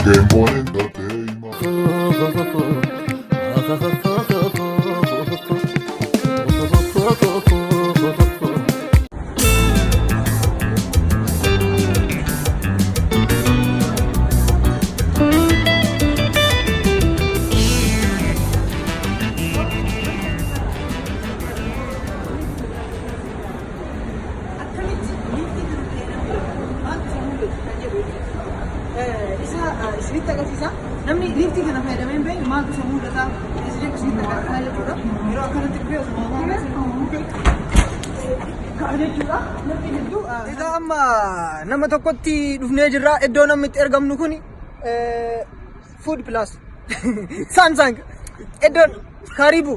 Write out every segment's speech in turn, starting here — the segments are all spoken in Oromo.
Game Boy Entertainment. Isinitti agarsiisa. Namni liiftii kana fayyadamee hin beekne maaltu isa mul'ata? Isinitti agarsiisa jechuudha. Yeroo akkanatti dhufee osoo jechuudha. Egaa amma nama tokkotti dhufnee jirra. Iddoo namni itti argamnu kuni Food Plus Samsung iddoon Karibu.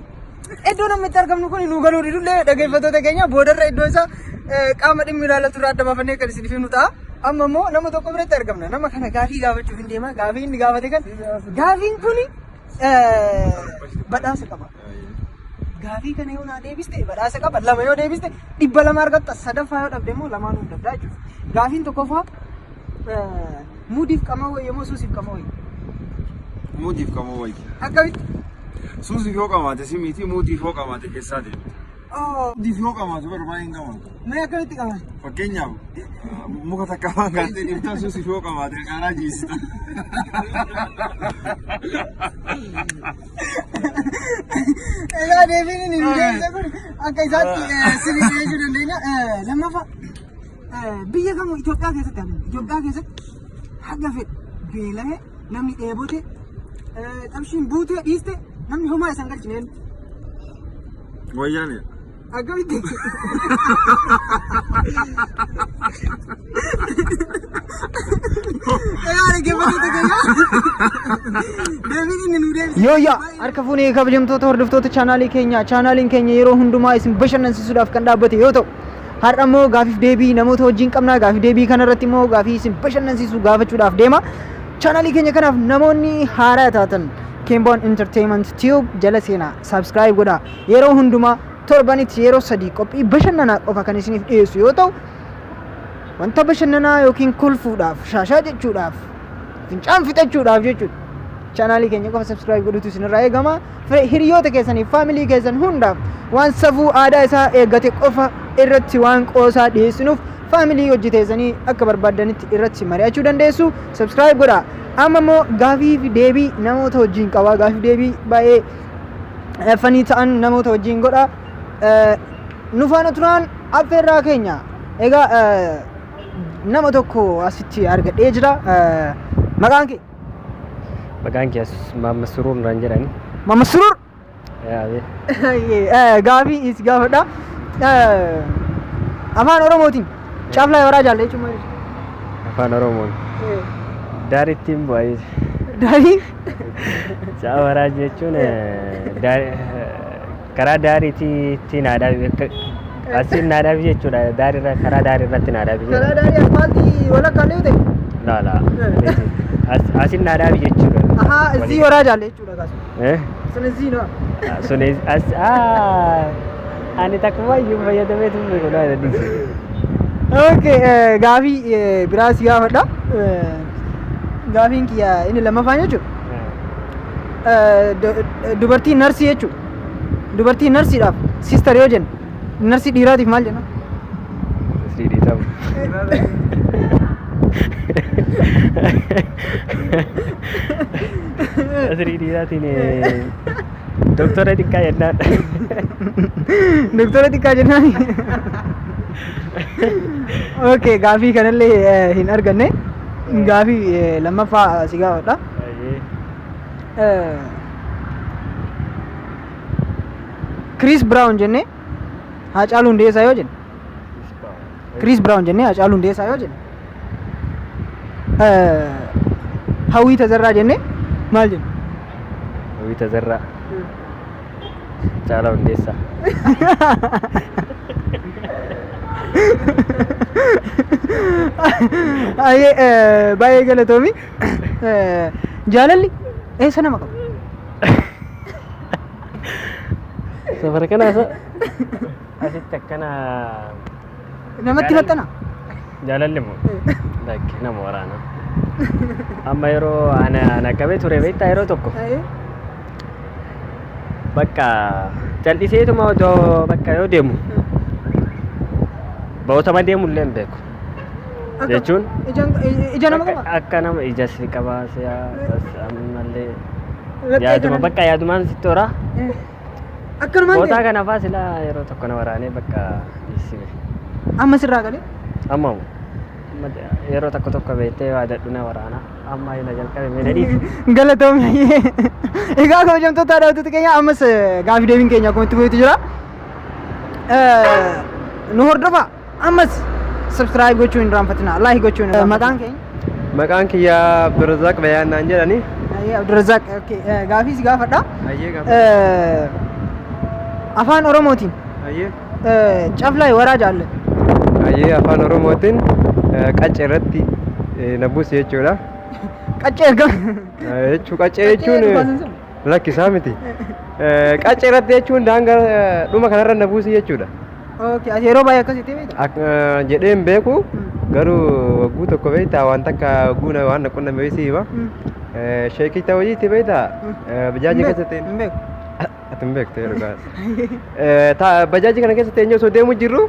Iddoo namni itti argamnu kuni nu galuu didullee dhaggeeffattoota keenya boodarra iddoo isaa qaama dhimmi ilaallatu irraa adda baafannee kan isiniif himnu ta'a. Amma immoo nama tokko biratti argamna. Nama kana gaafii gaafachuuf hin deema. Gaafii inni gaafate kan gaafiin kuni badhaasa qaba. Gaafii kana yoo naa deebiste badhaasa qaba. Lama yoo deebiste 200 argatta. Sadaffaa yoo dhabde immoo lamaanuu hin dhabdaa jechuudha. Gaafiin tokkoffaa muudiif qamaa wayya moo suusiif qamaa wayya? Muudiif qamaa wayya. Akkamitti? Suusiif yoo qamaate simiti muudiif yoo qamaate keessaa deemte. Muudiif yoo qamaatu barbaade hin qamaatu. Mee akkamitti qamaa? Fakkeenyaaf muka takka waan gaazexee dhibtaan suusiif yoo qamaate qaaraa jiisita. Egaa deebiin inni deemsa kun akka isaatti sirrii jechuu dandeenya. Lammaffaa biyya kamuu Itoophiyaa keessatti argamu. Itoophiyaa keessatti haga fedhe beela'ee namni dheebote qabshiin buutee dhiiste namni homaa isaan galchine. Wayyaanidha. Akkamitti? Yooyyaa harka fuunee kabajamtoota hordoftoota chaanaalii keenya. Chaanaaliin keenya yeroo hundumaa isin bashannansiisuudhaaf kan dhaabbate yoo ta'u, har'a immoo gaafiif deebii namoota wajjin qabna. Gaafiif deebii kanarratti immoo gaafii isin bashannansiisu gaafachuudhaaf deema. Chaanaalii keenya kanaaf namoonni haaraa taatan Kemboon Entertainment Tube jala seenaa subscribe godhaa. Yeroo hundumaa torbanitti yeroo sadii qophii bashannanaa qofa kan isiniif dhiyeessu yoo ta'u, wanta bashannanaa yookiin kolfuudhaaf, shaashaa jechuudhaaf, fincaan fixachuudhaaf jechuudha. Chaanaalii keenya qofa subscribe godhutu isinirraa eegama. Hiriyoota keessaniif, faamilii keessan hundaaf waan safuu aadaa isaa eeggate qofa irratti waan qoosaa dhiyeessinuuf faamilii hojjeteessanii akka barbaadanitti irratti mari'achuu dandeessu. Subscribe godhaa. Amma immoo gaafii fi deebii namoota wajjin qabaa. Gaafii deebii baay'ee fanii ta'an namoota wajjin godhaa. Nu faana turaan affeerraa keenya. Egaa nama tokko asitti argadhee jira. Maqaan kee? Maqaan kee Maamma Suruur naan jedhani. Maamma Suruur? Yaa gaafii is gaafadha. Afaan Oromootiin caaflaa yoraa jaalle jechuun maali? Afaan Oromoon. Daarittiin bu'aa. Daarii? Caawaraa jechuun karaa daariitti naadhaa asiin naadhaa jechuudha. Daariirra karaa daariirratti naadhaa jechuudha. Karaa daarii asfaaltii walakkaa illee ta'e? Laala. Asiin naadhaa jechuudha. Ahaa, zii yoraa jaalle jechuudha kaasuma. Sun zii noo? Sun as ani takkuma iyyuu fayyadamee tumne godhaa jedhu. Okay, gaafii biraas gaafadha. Gaafiin kiyya inni lammaffaan jechuudha. Dubartiin narsii jechuudha. Dubartiin narsiidhaaf siistar yoo jennu, narsii dhiiraatiif maal jenna? Siidii ta'u. Asrii dhiiraatiin doktora xiqqaa jennaan. Doktora xiqqaa jennaan. Okay, gaafii kanallee hin arganne. Gaafii lammaffaa si gaafadha. Chris Brown jenne Haacaaluu Hundeessaa yoo jenne. Chris Brown jenne Haacaaluu Hundeessaa yoo jenne. Hawwii Tazarraa jenne maal jenne? Hawwii Tazarraa. Haacaaluu Hundeessaa. Baay'ee galatoomi. Jaalalli eessa nama qaba? Safara kana asitti akkana namatti maxxana? Jaalalli moo? Nama waraanaa. Amma yeroo ana qabee ture beektaa yeroo tokko bakka cal'iseetuma otoo bakka yoo deemu bautama deemullee hin beeku. Jechuun ija nama qaba. Akka nama ija si qabaa si'a ammallee yaaduma bakka yaadumaan sitti horaa. Akkanumaan Bootaa kana fa'aa silaa yeroo tokko na waraanee bakka dhiisime. amma sirraa galee Amma yeroo tokko beektee waadadhu na waraana. Amma na jalqabe mee nadhiisi. galatoomee egaa kabajamtoota daawwattoota keenya ammas gaafii deebiin keenya akkuma itti bu'eetu jira. Nu hordofaa ammas subscribe gochuu hin irraanfatinaa like gochuu hin irraanfatinaa. Maqaan keenya Maqaan kiyya Abdurrazaaq Bayaan naan jedhani. Abdurrazaaq gaafii si gaafadha. Ayyee gaafadha. Afaan Oromootiin Ayyee. caflaa waraa jaalle. Ayyee afaan Oromootiin qaccee irratti na buusi jechuudha. Qaccee erga. Qaccee jechuun lakkisaa miti. Qaccee irratti jechuun daangaa dhuma kanarra na buusi jechuudha. Okay, ati yeroo baay'ee akkasitti beektaa? Jedhee hin beeku garuu wagguu tokko beektaa waan takka wagguu waan na qunname beesi hima. Sheekii ta'uu hojiitti beektaa bajaajii keessatti hin beeku. ati hin beektu yeroo gaara. Bajaajii kana keessatti eenyu osoo deemu jirru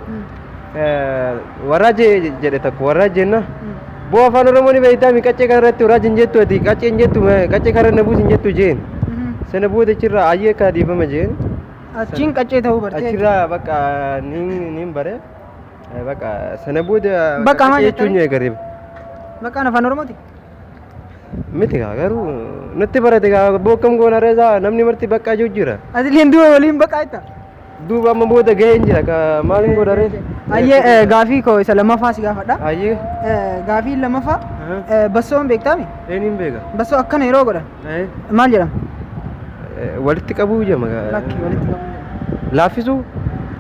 warraa jedhe tokko warraa jenna. Boo afaan Oromoo ni beektaa mi qaccee kanarratti warraa hin jettu ati qaccee hin jettu qaccee kanarra na buusi hin jettu jeen. Sana booda achirraa ayyee kaa dhiifama jeen. Achiin qaccee ta'uu bartee. Achirraa bakka niin bare bakka sana booda Bakka maal jechuun ni eegareef. Maqaan afaan Oromooti? Miti kaa garuu nutti barate kaa bokkam goona reesaa namni marti bakka jiru jira. Ati leen duuba waliin bakka jetta? Duuba amma booda gahee hin jira kaa maaliin goona reesa. Ayyee gaafii koo isa lammaffaa si gaafadha. Ayyee. Gaafii lammaffaa bassoon beektaami? Eenyuun beeka? Bassoo akkana yeroo godhan maal jedhama? Walitti qabuu jama. Lakki walitti qabu. Laaffisuu.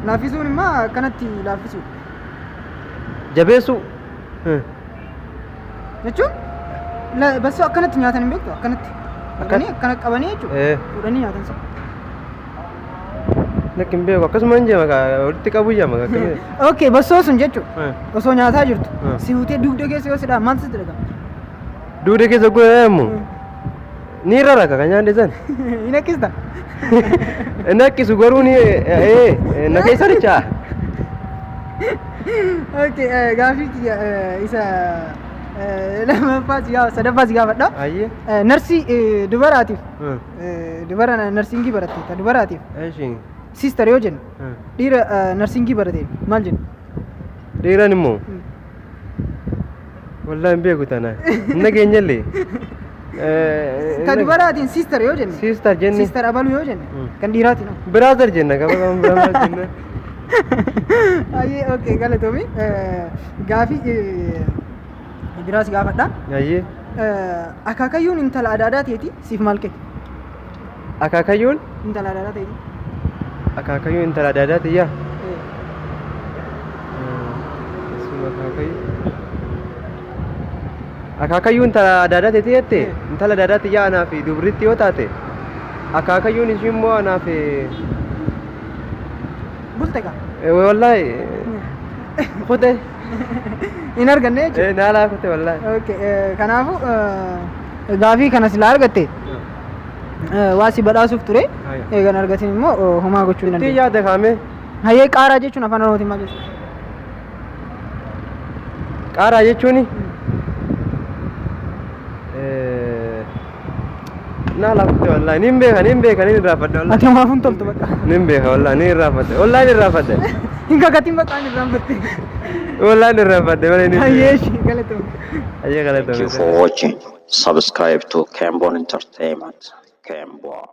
Laaffisuun immoo akkanatti laaffisuu. Jabeessuu. Jechuun bassoo akkanatti nyaatan hin beektu akkanatti. Akkana qabanii jechuudha. Fuudhanii nyaatan sana. Lakki hin beeku akkasuma hin jama walitti qabuu jama. Okay, bassoo sun jechuudha. Osoo nyaataa jirtu si hutee dugda keessa yoo sidhaa maal sitti dhagama? Dugda keessa godhamu. Ni raraka kan nyaanne san. Hin akkista? Hin akkisu garuu ni na keessa dachaa. Okay, gaafii kiyya isa lammaffaa sadaffaa si gaafadha. Ayyee. Narsii dubaraatiif dubara narsiingii baratte dubaraatiif siistar yoo jennu dhiira narsiingii barate maal jennu? Dhiiran immoo wallaahi hin beeku tanaa hin nageenyallee. Ka dubaraatiin siistar yoo jenne Siistar jenne. siistar abaluu yoo jenne kan dhiiraatiin Biraazar jenna gaba biraazar jenna. ayyee okay galatoomi gaafii biraas gaafadha. Ayyee. Akaakayyuun intala adaadaa ta'eeti siif maal kee? Akaakayyuun Intala adaadaa ta'eeti. akaakayyuun intala adaadaa tiyyaa. Akaakayyuun intala adaadaa ta'eeti jettee intala adaadaa tiyyaa anaa fi dubritti yoo taate akaakayyuun ishii immoo anaa fi Bulte kaa? wallaahi kute Hin arganne jechuudha. naalaa kute wallaahi. Okay, kanaafuu gaafii kana silaa argatte waa si badhaasuuf ture. Eegan argatin immoo homaa gochuu hin Itti dandeenya. yaada kaame Hayyee qaaraa jechuun afaan Oromootiin maal jechuudha? qaaraa jechuuni naalaa kute wallaahi nin beeka nin irraafadhe wallaahi. Ati homaafuun toltu bakka. Nin beeka wallaahi nin irraafadhe wallaahi nin irraafadhe Hin kakatiin bakka ani irraanfatte. wallaahi nin irraafadhe malee nin Hayyee galatoomne. ayyee Thank you galatoomi. for watching. Subscribe to Cambon Entertainment. Cambon.